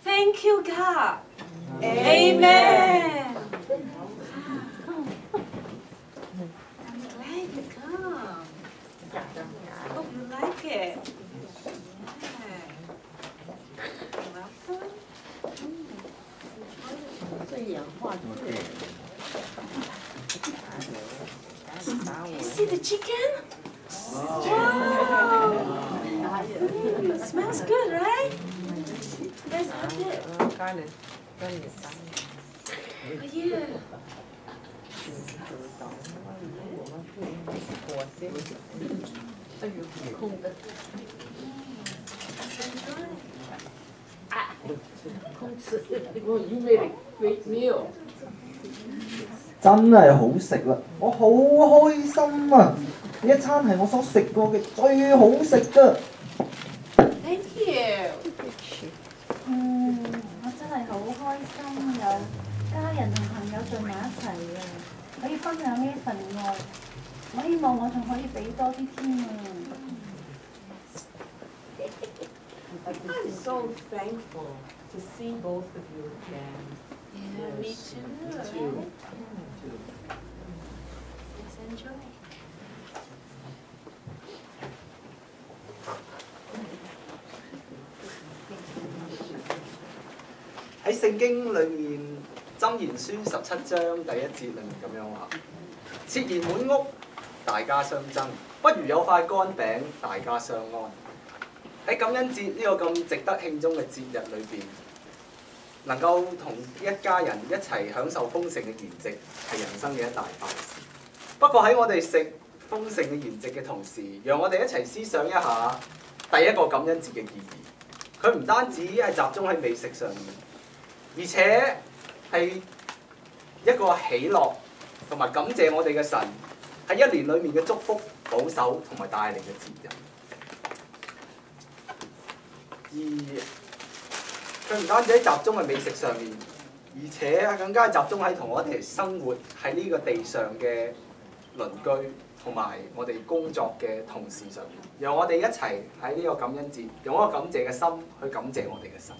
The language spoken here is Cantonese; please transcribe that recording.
Thank you, God. Amen. I'm glad you come. Hope you like it. You see the chicken? Wow. Smells good, right? Let's put it. Oh, yeah. You made a great meal. 真係好食啦！我好開心啊！呢一餐係我所食過嘅最好食㗎。Thank you。我真係好開心，有家人同朋友聚埋一齊啊，可以分享呢份愛。我希望我仲可以俾多啲添啊！ I'm so thankful to see both of you again. Yeah, me too. Me too. Let's enjoy. 喺聖經裏面，箴言書17章第1節裏面咁樣話：設筵滿屋，大家相爭，不如有塊乾餅，大家相安。喺感恩節呢個咁值得慶祝嘅節日裏邊，能夠同一家人一齊享受豐盛嘅筵席，係人生嘅一大快事。不過喺我哋食豐盛嘅筵席嘅同時，讓我哋一齊思想一下第一個感恩節嘅意義。佢唔單止係集中喺美食上面，而且係一個喜樂同埋感謝我哋嘅神喺一年裏面嘅祝福、保守同埋帶領嘅節日。而佢唔單止喺集中喺美食上面，而且更加集中喺同我哋生活喺呢個地上嘅鄰居同埋我哋工作嘅同事上面，讓我哋一齊喺呢個感恩節用一個感謝嘅心去感謝我哋嘅神。